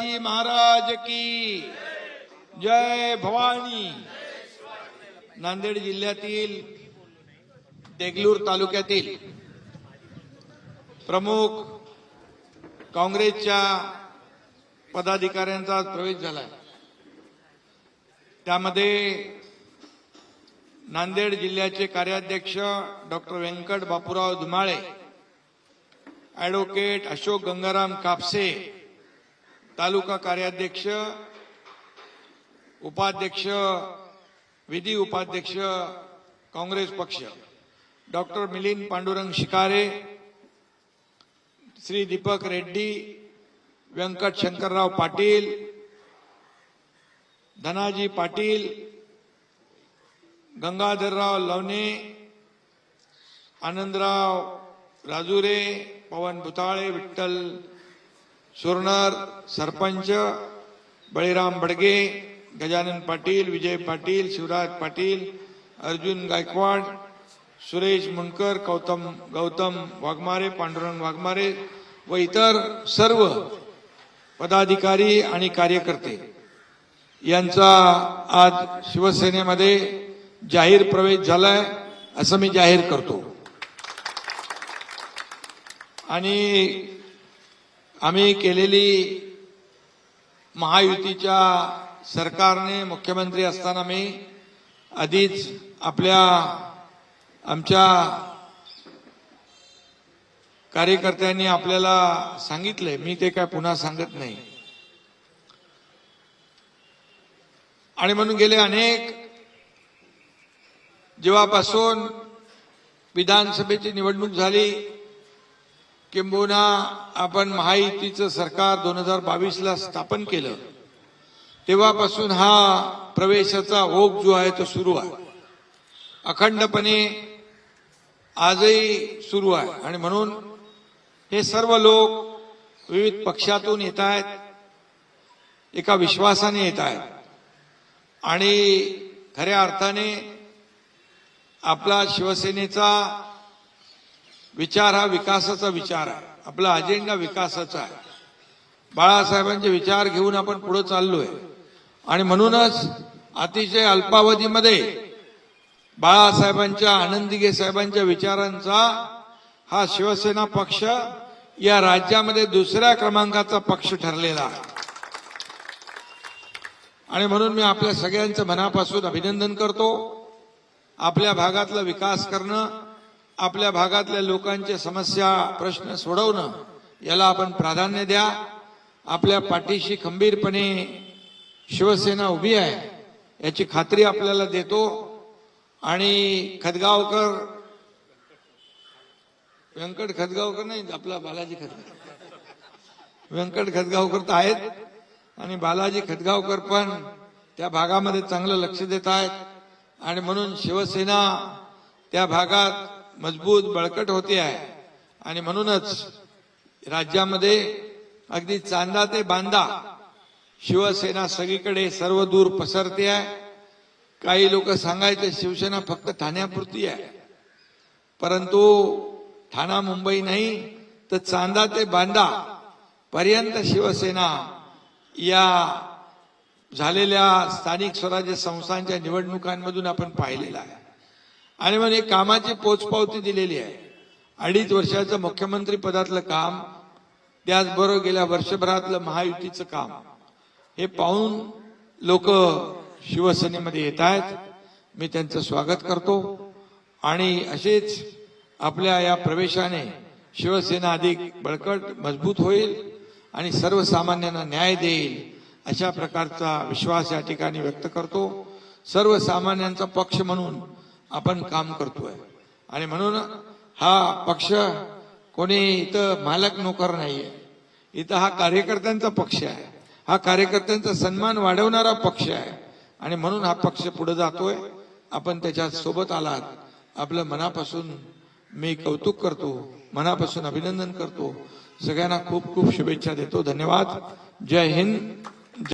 जी महाराज की जय भवानी। नांदेड जिल्ह्यातील देगलूर तालुक्यातील प्रमुख काँग्रेसच्या पदाधिकाऱ्यांचा प्रवेश झाला। त्यामध्ये नांदेड जिल्ह्याचे कार्याध्यक्ष डॉक्टर व्यंकट बापूराव धुमाळे, ॲडव्होकेट अशोक गंगाराम कापसे, तालुका कार्याध्यक्ष, उपाध्यक्ष, विधी उपाध्यक्ष काँग्रेस पक्ष डॉक्टर मिलिंद पांडुरंग शिकारे, श्री दीपक रेड्डी, व्यंकट शंकरराव पाटील, धनाजी पाटील, गंगाधरराव लवणे, आनंदराव राजुरे, पवन भुताळे, विठ्ठल सुरनर, सरपंच बळीराम बडगे, गजानन पाटील, विजय पाटील, शिवराज पाटील, अर्जुन गायकवाड, सुरेश मुंडकर, गौतम वाघमारे, पांडुरंग वाघमारे व इतर सर्व पदाधिकारी आणि कार्यकर्ते यांचा आज शिवसेनेमध्ये जाहीर प्रवेश झालाय असं मी जाहीर करतो। आणि आम्ही केलेली महायुतीच्या सरकारने मुख्यमंत्री असताना मी आधीच आमच्या कार्यकर्त्यांनी आपल्याला सांगितले, मी ते काय पुन्हा सांगत नाही। आणि म्हणून गेले अनेक जेव्हापासून विधानसभेची निवडणूक झाली, किंबहुना आपण महायुतीचं सरकार 2022ला स्थापन केलं, तेव्हापासून हा प्रवेशाचा ओघ जो आहे तो सुरू आहे, अखंडपणे आजही सुरू आहे। आणि म्हणून हे सर्व लोक विविध पक्षातून येत आहेत, एका विश्वासाने येत आहेत आणि खऱ्या अर्थाने आपला शिवसेनेचा विचार हा विकासाचा विचार आहे, आपला अजेंडा विकासाचा आहे। बाळासाहेबांचे विचार घेऊन आपण पुढे चाललोय आणि म्हणूनच अतिशय अल्पावधीमध्ये बाळासाहेबांच्या, आनंदीगे साहेबांच्या विचारांचा हा शिवसेना पक्ष या राज्यामध्ये दुसऱ्या क्रमांकाचा पक्ष ठरलेला आहे। आणि म्हणून मी आपल्या सगळ्यांचं मनापासून अभिनंदन करतो। आपल्या भागातला विकास करणं, आपल्या भागातल्या लोकांच्या समस्या, प्रश्न सोडवणं याला आपण प्राधान्य द्या। आपल्या पाठीशी खंबीरपणे शिवसेना उभी आहे याची खात्री आपल्याला देतो। आणि व्यंकट खदगावकर नाही, आपला बालाजी खदगावकर, व्यंकट खदगावकर तर आहेत आणि बालाजी खदगावकर पण त्या भागामध्ये चांगलं लक्ष देत आहेत। आणि म्हणून शिवसेना त्या भागात मजबूत बळकट होते आहे। आणि म्हणूनच राज्यामध्ये अगदी चांदा ते बांदा शिवसेना सगळीकडे सर्व दूर पसरते आहे। काही लोक सांगायचे शिवसेना फक्त ठाण्यापुरती आहे, परंतु ठाणा मुंबई नाही तर चांदा ते बांदा पर्यंत शिवसेना या झालेल्या स्थानिक स्वराज्य संस्थांच्या निवडणुकांमधून आपण पाहिलेला आहे। आणि मग एक कामाची पोचपावती दिलेली आहे। 2.5 वर्षाचं मुख्यमंत्री पदातलं काम, त्याचबरोबर गेल्या वर्षभरातलं महायुतीचं काम, हे पाहून लोक शिवसेनेमध्ये येत आहेत। मी त्यांचं स्वागत करतो आणि असेच आपल्या या प्रवेशाने शिवसेना अधिक बळकट मजबूत होईल आणि सर्वसामान्यांना न्याय देईल अशा प्रकारचा विश्वास या ठिकाणी व्यक्त करतो। सर्वसामान्यांचा पक्ष म्हणून आपण काम करतोय आणि म्हणून हा पक्ष कोणी इथं मालक नोकर नाहीये, इथं हा कार्यकर्त्यांचा पक्ष आहे, हा कार्यकर्त्यांचा सन्मान वाढवणारा पक्ष आहे। आणि म्हणून हा पक्ष पुढे जातोय, आपण त्याच्या सोबत आलात, आपलं मनापासून मी कौतुक करतो, मनापासून अभिनंदन करतो। सगळ्यांना खूप खूप शुभेच्छा देतो। धन्यवाद। जय हिंद।